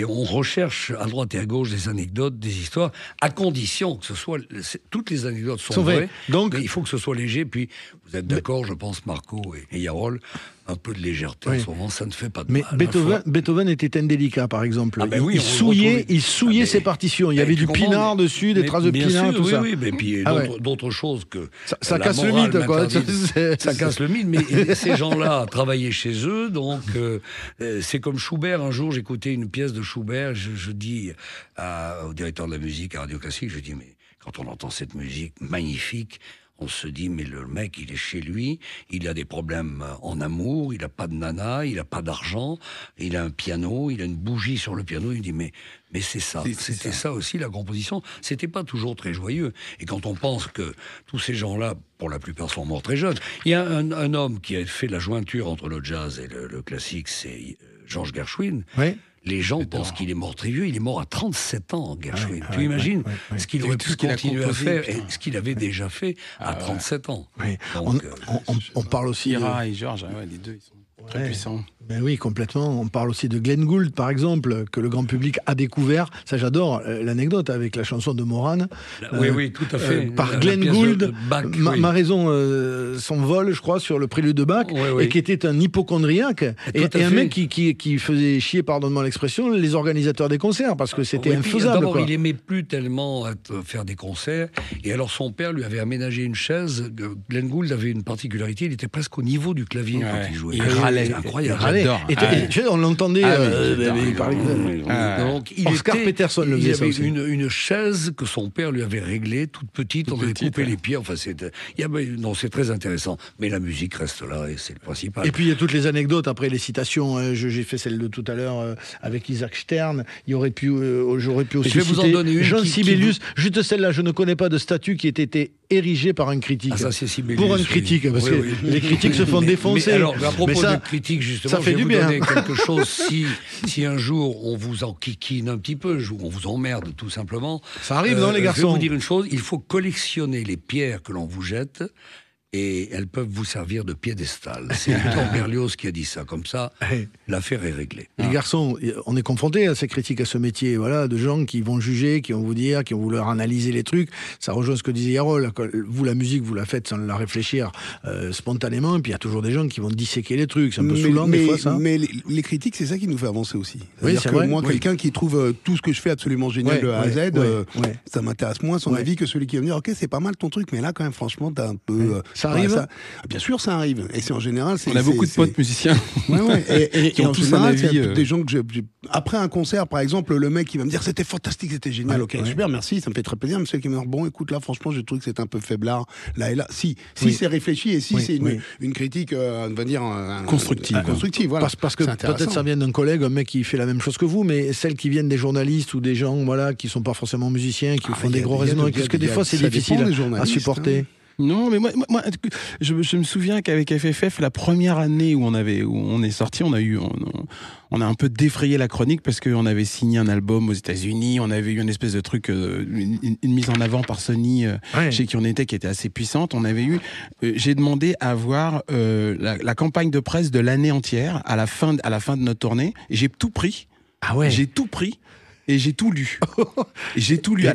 on recherche à droite et à gauche des anecdotes, des histoires, à condition que ce soit... Toutes les anecdotes sont vraies, donc, mais il faut que ce soit léger. Puis vous êtes d'accord, je pense, Marco et Yarol, un peu de légèreté en ce moment, ça ne fait pas de mal. Mais Beethoven était indélicat, par exemple. Il souillait ses partitions. Il y avait du pinard dessus, des traces de pinard, tout ça. Oui, mais puis d'autres choses que ça casse le mythe, quoi. Ça casse le mythe, mais ces gens-là travaillaient chez eux, donc c'est comme Schubert. Un jour, j'écoutais une pièce de Schubert, je dis au directeur de la musique à Radio Classique, je dis, mais quand on entend cette musique magnifique, on se dit, mais le mec, il est chez lui, il a des problèmes en amour, il n'a pas de nana, il n'a pas d'argent, il a un piano, il a une bougie sur le piano, il dit, mais c'est ça. C'était ça aussi, la composition. C'était pas toujours très joyeux. Et quand on pense que tous ces gens-là, pour la plupart, sont morts très jeunes, il y a un homme qui a fait la jointure entre le jazz et le classique, c'est Georges Gershwin. Oui. Les gens pensent qu'il est mort très vieux. Il est mort à 37 ans, Gershwin. Tu imagines ce qu'il aurait pu continuer à faire et ce qu'il avait déjà fait à 37 ans. Donc, on parle aussi Ira et Georges, les deux, ils sont très puissants. Ben oui, complètement. On parle aussi de Glenn Gould, par exemple, que le grand public a découvert. Ça, j'adore l'anecdote avec la chanson de Moran. Oui, tout à fait. Par Glenn Gould, Ma raison s'envole, je crois, sur le prélude de Bach, et qui était un hypochondriaque, et un mec qui faisait chier, pardonne-moi l'expression, les organisateurs des concerts, parce que c'était infaisable. D'abord, il aimait plus tellement faire des concerts, et alors son père lui avait aménagé une chaise. Glenn Gould avait une particularité, il était presque au niveau du clavier quand il jouait. Il râlait. Incroyable. On l'entendait. Il parlait. Donc, Oscar Peterson le faisait ça aussi. Une chaise que son père lui avait réglée, toute petite, on avait coupé les pieds. Enfin, c'est très intéressant. Mais la musique reste là et c'est le principal. Et puis il y a toutes les anecdotes après les citations. J'ai fait celle de tout à l'heure avec Isaac Stern. J'aurais pu aussi je vais vous en donner une. Jean Sibelius. Juste celle-là, je ne connais pas de statue qui ait été érigée par un critique. Ça, c'est Sibelius. Pour un critique, parce que les critiques se font défoncer. Mais alors, à propos de critiques, justement, ça fait du bien. Quelque chose, si un jour on vous enquiquine un petit peu, on vous emmerde tout simplement. Ça arrive, non, les garçons? Je vais vous dire une chose, il faut collectionner les pierres que l'on vous jette. Et elles peuvent vous servir de piédestal. C'est Hector Berlioz qui a dit ça. Comme ça, l'affaire est réglée. Les garçons, on est confrontés à ces critiques, à ce métier, de gens qui vont juger, qui vont vous dire, qui vont vouloir analyser les trucs. Ça rejoint ce que disait Yarol. Vous, la musique, vous la faites sans la réfléchir spontanément. Et puis il y a toujours des gens qui vont disséquer les trucs. C'est un peu saoulant des fois, ça. Mais les critiques, c'est ça qui nous fait avancer aussi. Oui, c'est vrai. Moi, quelqu'un qui trouve tout ce que je fais absolument génial de A à Z, ça m'intéresse moins son avis que celui qui va me dire, ok, c'est pas mal ton truc, mais là, quand même, franchement, t'as un peu... Ça arrive. Bien sûr, ça arrive. Et c'est en général. On a beaucoup de potes musiciens. Et en général, c'est des gens que après un concert, par exemple, le mec qui va me dire c'était fantastique, c'était génial. Ok, super, merci, ça me fait très plaisir. Monsieur qui me dit bon, écoute, là, franchement, j'ai trouvé que c'était un peu faiblard. Là et là. Si c'est réfléchi et si c'est une critique, on va dire constructive. Voilà. Parce que peut-être ça vient d'un collègue, un mec qui fait la même chose que vous, mais celles qui viennent des journalistes ou des gens, qui sont pas forcément musiciens, qui font des gros raisonnements, parce que des fois c'est difficile à supporter. Non, mais moi je me souviens qu'avec FFF, la première année où on est sorti, on a un peu défrayé la chronique parce qu'on avait signé un album aux États-Unis, on avait eu une espèce de truc, une mise en avant par Sony, chez qui on était, qui était assez puissante. On avait eu, j'ai demandé à voir la campagne de presse de l'année entière à la fin de notre tournée, et j'ai tout pris. Ah ouais. J'ai tout pris. Et j'ai tout lu.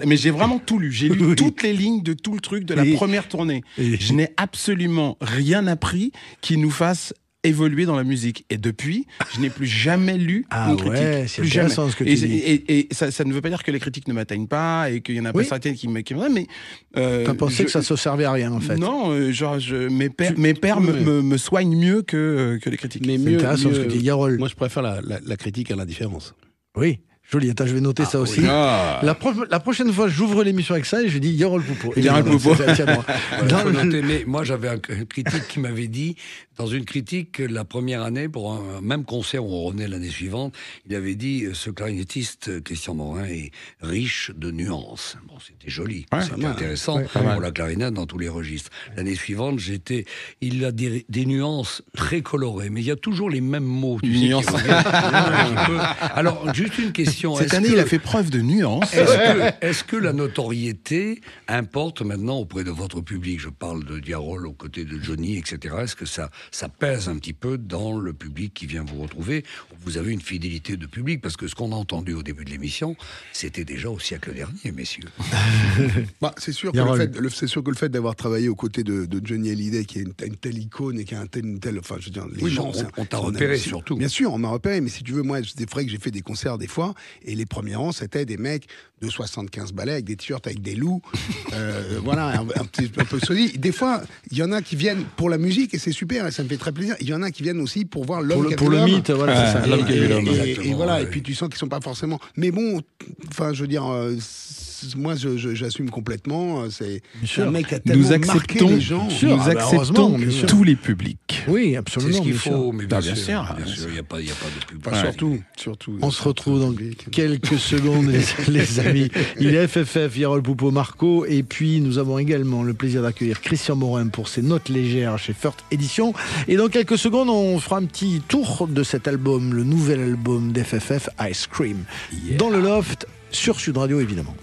Mais j'ai vraiment tout lu. J'ai lu toutes les lignes de tout le truc de la première tournée. Je n'ai absolument rien appris qui nous fasse évoluer dans la musique. Et depuis, je n'ai plus jamais lu une critique. C'est intéressant ce que tu dis. Et ça ne veut pas dire que les critiques ne m'atteignent pas et qu'il y en a pas certaines qui me... mais t'as pensé que ça se servait à rien, en fait? Non, mes pères me soignent mieux que les critiques. Mais c'est intéressant ce que dit Yarol. Moi, je préfère la critique à l'indifférence. Oui. Joli, attends, je vais noter ça aussi. Oui. La prochaine fois, j'ouvre l'émission avec ça et je dis Yarol Poupo. Yarol Poupo. Mais moi, j'avais un critique qui m'avait dit, dans une critique, la première année, pour un même concert où on revenait l'année suivante, il avait dit ce clarinettiste Christian Morin est riche de nuances. Bon, c'était joli, c'était intéressant pour la clarinette dans tous les registres. L'année suivante, il a des nuances très colorées, mais il y a toujours les mêmes mots. Nuances. Alors, juste une question. Cette année, il a fait preuve de nuance. Est-ce que la notoriété importe maintenant auprès de votre public? Je parle de Yarol aux côtés de Johnny, etc. Est-ce que ça pèse un petit peu dans le public qui vient vous retrouver? Vous avez une fidélité de public, parce que ce qu'on a entendu au début de l'émission, c'était déjà au siècle dernier, messieurs. C'est sûr que le fait d'avoir travaillé aux côtés de Johnny Hallyday, qui est une telle icône et qui a un tel, enfin, je veux dire, les gens, on t'a repéré surtout. Bien sûr, on m'a repéré, mais si tu veux, moi, c'est vrai que j'ai fait des concerts des fois, et les premiers rangs, c'était des mecs de 75 balais avec des t-shirts avec des loups, voilà, un peu solide. Des fois, il y en a qui viennent pour la musique et c'est super, et ça me fait très plaisir. Il y en a qui viennent aussi pour voir l'homme pour le mythe, voilà, c'est ça. L'homme qui a vu l'homme. Et voilà, et puis tu sens qu'ils sont pas forcément. Mais bon, enfin, je veux dire. Moi, j'assume complètement. C'est un mec qui a tellement marqué les gens. Nous acceptons tous les publics. Oui, absolument. C'est ce qu'il faut, mais bien sûr. Il n'y a pas de public. Surtout. On se retrouve dans quelques secondes, les amis. Il est FFF, Yarol Poupo, Marco. Et puis, nous avons également le plaisir d'accueillir Christian Morin pour ses notes légères chez First Edition. Et dans quelques secondes, on fera un petit tour de cet album, le nouvel album d'FFF, Ice Cream. Yeah. Dans le loft, sur Sud Radio, évidemment.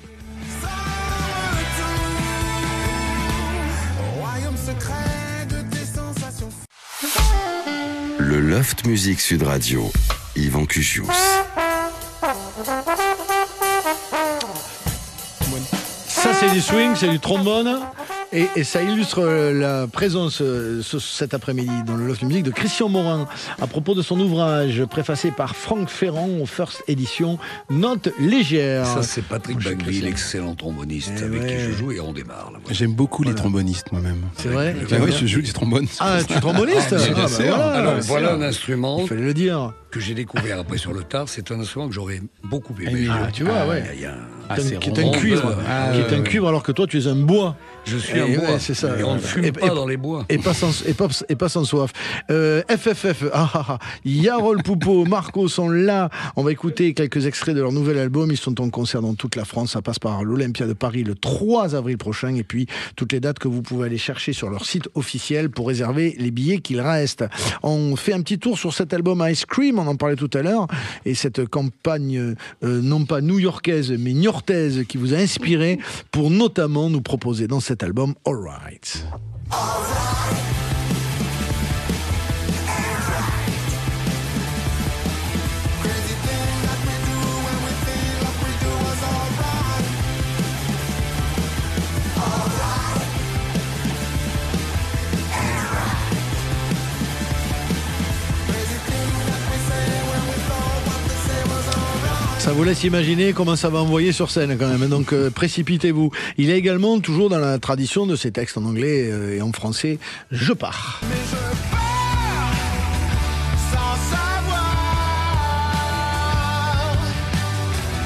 Le Loft Musique Sud Radio, Yvan Cugius. Ça, c'est du swing, c'est du trombone. Et ça illustre la présence cet après-midi dans le Loft Music de Christian Morin à propos de son ouvrage préfacé par Franck Ferrand aux First Edition, Notes légères. Ça, c'est Patrick Bagby, l'excellent tromboniste avec qui je joue, et on démarre. Là, j'aime beaucoup les trombonistes moi-même. C'est vrai? Oui, je joue du trombone. Ah, tu es tromboniste? Alors voilà un instrument. Il fallait le dire. Que j'ai découvert après sur le tard, c'est un instrument que j'aurais beaucoup aimé. Tu vois, ouais. Qui est un cuivre. Qui est un cuivre alors que toi tu es un bois. Je suis un bois. C'est ça. Et on ne fume pas dans les bois. Et pas sans soif. FFF, Yarol Poupo, Marco sont là. On va écouter quelques extraits de leur nouvel album. Ils sont en concert dans toute la France. Ça passe par l'Olympia de Paris le 3 avril prochain. Et puis toutes les dates que vous pouvez aller chercher sur leur site officiel pour réserver les billets qu'il reste. On fait un petit tour sur cet album Ice Cream. On en parlait tout à l'heure. Et cette campagne, non pas new-yorkaise, mais niortaise, qui vous a inspiré pour notamment nous proposer dans cet album All Right. Ça vous laisse imaginer comment ça va envoyer sur scène quand même, donc précipitez-vous. Il est également toujours dans la tradition de ces textes en anglais et en français. Je pars. Mais je pars sans savoir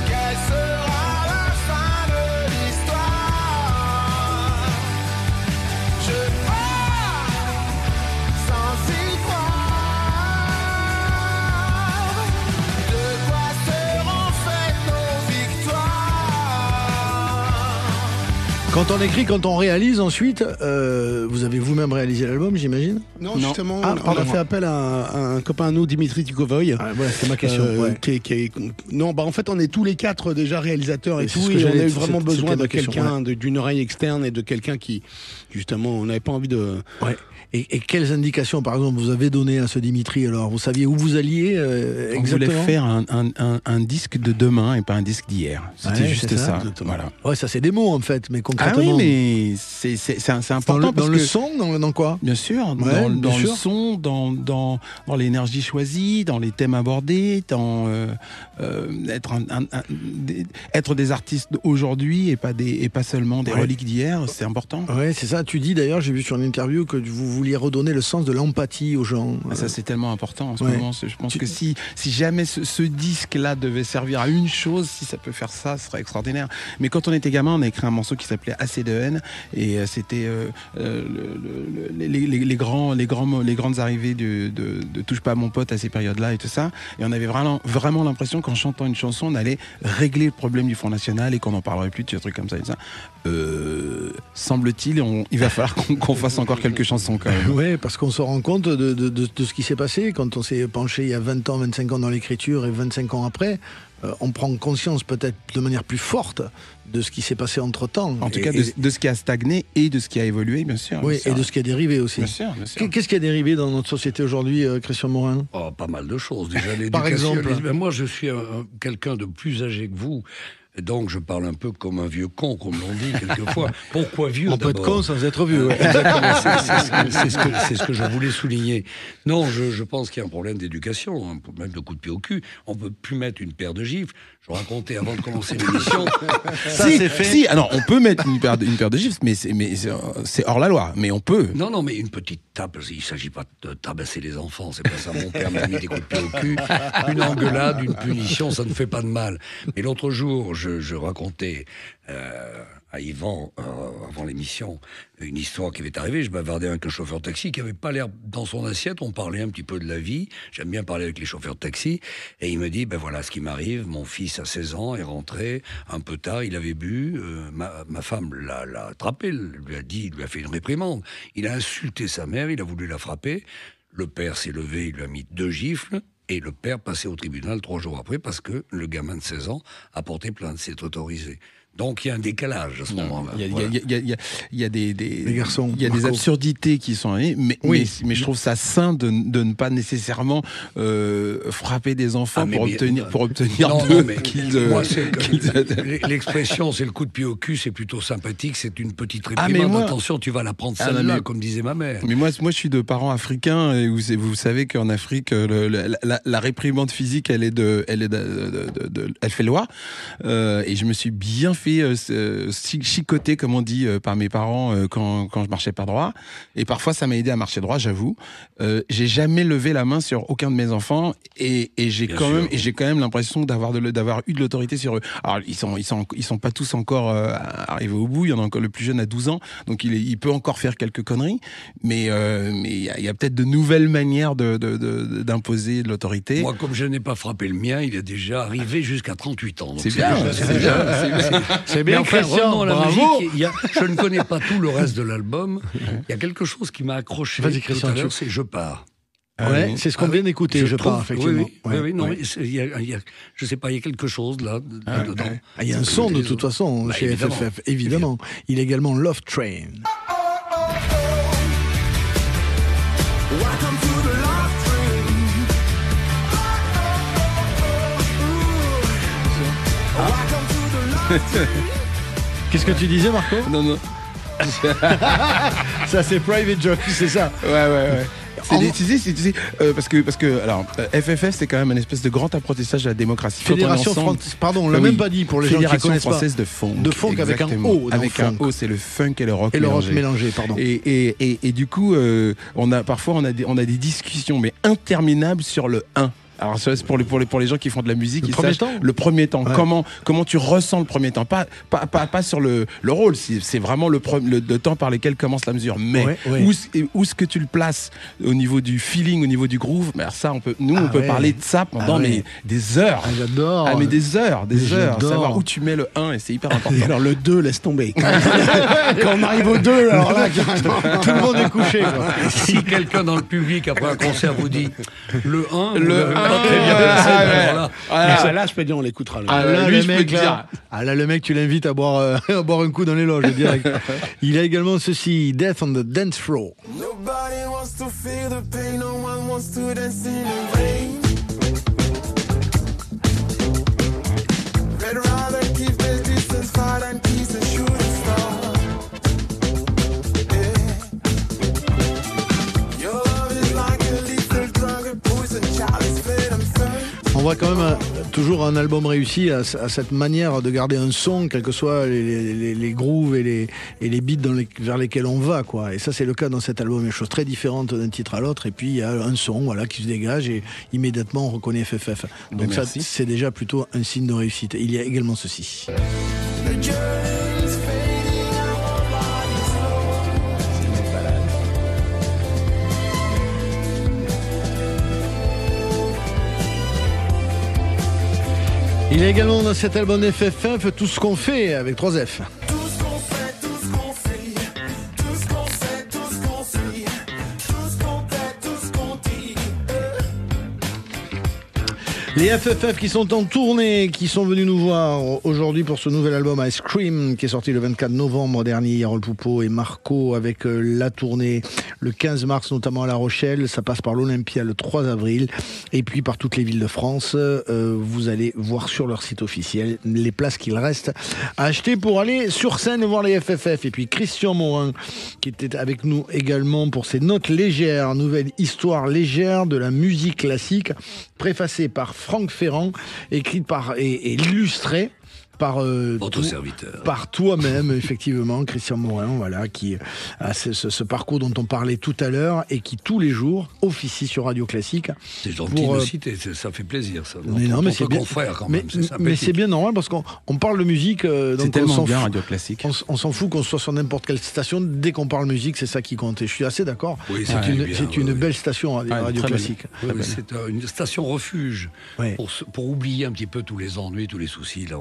quelle sera la fin de l'histoire. Je pars sans y croire. De quoi seront faites nos victoires? Quand on écrit, quand on réalise ensuite, vous avez vous-même réalisé l'album, j'imagine? Non, justement, on a fait appel à un copain à nous, Dimitri Tikovoy. Voilà, c'est ma question. Non, en fait, on est tous les quatre déjà réalisateurs et tout, et on a eu vraiment besoin de quelqu'un, d'une oreille externe et de quelqu'un qui, justement, on n'avait pas envie de... Ouais. Et quelles indications, par exemple, vous avez données à ce Dimitri? Alors, vous saviez où vous alliez exactement? On voulait faire un disque de demain et pas un disque d'hier. C'était juste ça. Voilà. Ouais, ça c'est des mots en fait, mais concrètement. concrètement. Oui, mais c'est important. Dans le son, dans quoi? Bien sûr, Ouais, dans bien le sûr. son, dans l'énergie choisie, dans les thèmes abordés, dans être des artistes d'aujourd'hui et pas seulement des reliques d'hier, c'est important. Ouais, c'est ça. Tu dis d'ailleurs, j'ai vu sur une interview que vous vouliez redonner le sens de l'empathie aux gens. Ça, c'est tellement important en ce moment. Je pense que si jamais ce disque-là devait servir à une chose, si ça peut faire ça, ce serait extraordinaire. Mais quand on était gamin, on a écrit un morceau qui s'appelait Assez de haine, et c'était les grandes arrivées de Touche pas à mon pote à ces périodes-là et tout ça. Et on avait vraiment l'impression qu'en chantant une chanson, on allait régler le problème du Front National et qu'on n'en parlerait plus de ce truc comme ça et ça. Semble-t-il, il va falloir qu'on fasse encore quelques chansons quand même. Oui, parce qu'on se rend compte de ce qui s'est passé quand on s'est penché il y a 20 ans, 25 ans dans l'écriture et 25 ans après. On prend conscience peut-être de manière plus forte de ce qui s'est passé entre-temps. En tout cas, de ce qui a stagné et de ce qui a évolué, bien sûr. Oui, et de ce qui a dérivé aussi. Bien sûr, bien sûr. Qu'est-ce qui a dérivé dans notre société aujourd'hui, Christian Morin? Oh, pas mal de choses. Déjà, Par exemple. Moi, je suis quelqu'un de plus âgé que vous. Et donc, je parle un peu comme un vieux con, comme l'on dit quelquefois. Pourquoi vieux? On peut être con sans être vieux. Ouais. Exactement, c'est ce que je voulais souligner. Non, je pense qu'il y a un problème d'éducation, un problème de coup de pied au cul. On ne peut plus mettre une paire de gifles. Je racontais avant de commencer l'émission. C'est fait. Si, alors on peut mettre une paire de gifles, mais c'est hors la loi. Mais on peut. Non, mais une petite tape. Il ne s'agit pas de tabasser les enfants. C'est pas ça. Mon père m'a mis des coups de pied au cul. Une engueulade, une punition, ça ne fait pas de mal. Mais l'autre jour, je racontais à Yvan, avant l'émission, une histoire qui m'est arrivée. Je bavardais avec un chauffeur de taxi qui n'avait pas l'air dans son assiette. On parlait un petit peu de la vie. J'aime bien parler avec les chauffeurs de taxi. Et il me dit, voilà ce qui m'arrive. Mon fils a 16 ans, est rentré un peu tard. Il avait bu. Ma femme l'a attrapé, lui a fait une réprimande. Il a insulté sa mère, il a voulu la frapper. Le père s'est levé, il lui a mis 2 gifles. Et le père passait au tribunal 3 jours après parce que le gamin de 16 ans a porté plainte, c'est autorisé. Donc il y a un décalage à ce moment-là. Il y a des garçons, il y a des absurdités qui sont mais je trouve ça sain de ne pas nécessairement frapper des enfants pour obtenir l'expression c'est le coup de pied au cul, c'est plutôt sympathique, c'est une petite réprimande. Attention, tu vas la prendre celle-là, comme disait ma mère. Mais moi je suis de parents africains et vous savez qu'en Afrique la réprimande physique elle fait loi et je me suis bien fait chicoté, comme on dit, par mes parents quand je marchais pas droit. Et parfois, ça m'a aidé à marcher droit, j'avoue. J'ai jamais levé la main sur aucun de mes enfants et j'ai quand même l'impression d'avoir eu de l'autorité sur eux. Alors, ils sont pas tous encore arrivés au bout. Il y en a encore le plus jeune à 12 ans, donc il peut encore faire quelques conneries. Mais il y a peut-être de nouvelles manières d'imposer de l'autorité. Moi, comme je n'ai pas frappé le mien, il est déjà arrivé jusqu'à 38 ans. C'est bien. C'est bien, enfin, Christian, la bravo. musique, je ne connais pas tout le reste de l'album. Il y a quelque chose qui m'a accroché Vas-y, Christian, tout à l'heure, c'est Je pars. Ouais, c'est ce qu'on vient d'écouter, je pars, effectivement. Oui, non, mais je sais pas, il y a quelque chose là dedans. Il y a un son de toute façon chez FFF, évidemment. Il y a également Love Train. Welcome to the love train. Welcome to the love train. Qu'est-ce que tu disais, Marco? Non. Ça, c'est Private Joke, c'est ça. Ouais. Tu sais, parce que alors FFF c'est quand même une espèce de grand apprentissage de la démocratie. Fédération française, pardon, on l'a même pas dit pour les gens qui connaissent pas. Fédération française de funk. De funk avec un O. Avec un O, c'est le funk et le rock mélangé. Et le rock mélangé, pardon. Et du coup, on a des discussions mais interminables sur le 1. Alors c'est pour les gens qui font de la musique, le premier temps. Ouais. Comment tu ressens le premier temps, pas sur le rôle, c'est vraiment le temps par lequel commence la mesure. Mais où est-ce que tu le places au niveau du feeling, au niveau du groove. Mais alors ça on peut parler de ça pendant des heures. J'adore. Mais des heures, savoir où tu mets le 1 et c'est hyper important. Et alors le 2 laisse tomber. Quand on arrive au 2, alors là tout le monde est couché quoi. Si quelqu'un dans le public après un concert vous dit le 1 très bien. Là, je peux dire, on l'écoutera. Là, le mec, tu l'invites à boire un coup dans les loges direct. Il a également ceci, Death on the Dance Floor. Nobody wants to feel the pain, no one wants to dance in the rain. They'd rather keep their distance far than kiss a shooting star. voit quand même toujours un album réussi à cette manière de garder un son, quels que soient les grooves et les beats vers lesquels on va, quoi. Et ça, c'est le cas dans cet album. Il y a des choses très différentes d'un titre à l'autre. Et puis, il y a un son, voilà, qui se dégage et immédiatement, on reconnaît FFF. Donc ça, c'est déjà plutôt un signe de réussite. Il y a également ceci. Il y a également dans cet album FFF Tout ce qu'on fait avec 3 F. Les FFF qui sont en tournée, qui sont venus nous voir aujourd'hui pour ce nouvel album Ice Cream qui est sorti le 24 novembre dernier. Yarol Poupeau et Marco avec la tournée le 15 mars notamment à La Rochelle. Ça passe par l'Olympia le 3 avril et puis par toutes les villes de France. Vous allez voir sur leur site officiel les places qu'il reste à acheter pour aller sur scène et voir les FFF. Et puis Christian Morin qui était avec nous également pour ses notes légères, nouvelle histoire légère de la musique classique préfacée par Franck Ferrand, écrite par et illustrée par votre serviteur, par toi-même, effectivement, Christian Morin, voilà, qui a ce parcours dont on parlait tout à l'heure et qui tous les jours officie sur Radio Classique. C'est gentil de citer, ça fait plaisir, ça. Mais c'est bien, quand même, mais c'est bien normal parce qu'on parle de musique. Donc c'est tellement bien Radio Classique. On s'en fout qu'on soit sur n'importe quelle station. Dès qu'on parle musique, c'est ça qui compte. Et je suis assez d'accord. Oui, c'est une belle station, Radio Classique. Oui, c'est une station refuge pour oublier un petit peu tous les ennuis, tous les soucis. Là,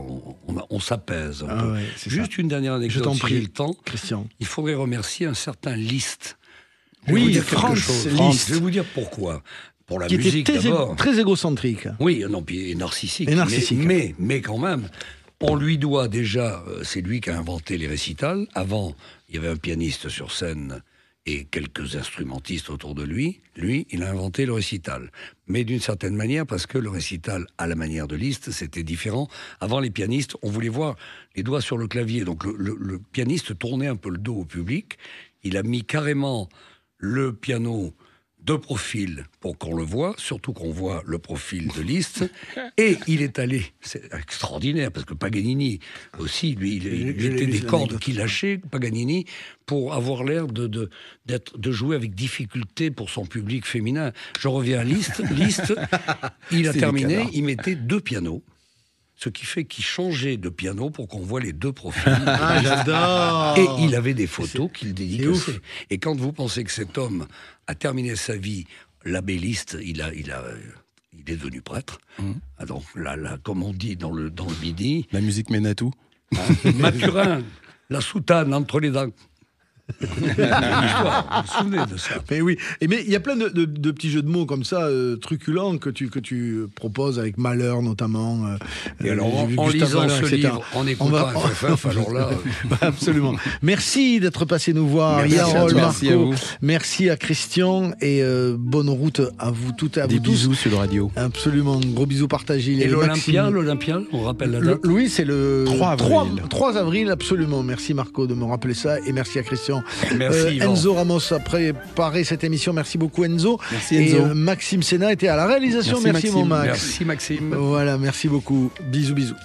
on s'apaise un peu. Juste une dernière anecdote, je t'en prie, si j'ai le temps. Christian. Il faudrait remercier un certain Liszt. Oui, Franz Liszt. Je vais vous dire pourquoi. Pour la qui musique était d'abord. Très égocentrique. Oui, non, puis narcissique. Mais quand même, on lui doit déjà, c'est lui qui a inventé les récitals. Avant, il y avait un pianiste sur scène et quelques instrumentistes autour de lui. Lui, il a inventé le récital. Mais d'une certaine manière, parce que le récital, à la manière de Liszt, c'était différent. Avant, les pianistes, on voulait voir les doigts sur le clavier. Donc le pianiste tournait un peu le dos au public. Il a mis carrément le piano de profil pour qu'on le voit, surtout qu'on voit le profil de Liszt. Et il est allé, c'est extraordinaire, parce que Paganini aussi, lui, il était des cordes qu'il lâchait, Paganini, pour avoir l'air de jouer avec difficulté pour son public féminin. Je reviens à Liszt. Liszt, il a terminé, il mettait 2 pianos. Ce qui fait qu'il changeait de piano pour qu'on voit les 2 profils. Ah, j'adore. Et il avait des photos qu'il dédicaçait. Et quand vous pensez que cet homme a terminé sa vie, l'abbé Liszt, il est devenu prêtre. Donc là, comme on dit dans le Midi... La musique mène à tout. Mathurin, la soutane entre les dents. Vous vous souvenez de ça? Mais oui, mais il y a plein de petits jeux de mots comme ça, truculents, que tu proposes avec Malheur notamment. Et alors, en lisant ce livre, en écoutant FFF, alors là... Absolument. Merci d'être passé nous voir, Yarol, Marco. Merci à Christian et bonne route à vous toutes et à vous tous. Des bisous sur le radio. Absolument, gros bisous partagés. Et l'Olympia, on rappelle la date? Oui, c'est le 3 avril, absolument. Merci Marco de me rappeler ça et merci à Christian. Merci Enzo Ramos a préparé cette émission. Merci beaucoup Enzo. Merci Enzo. Et Maxime Sénat était à la réalisation. Merci mon Max. Merci Maxime. Voilà, merci beaucoup. Bisous.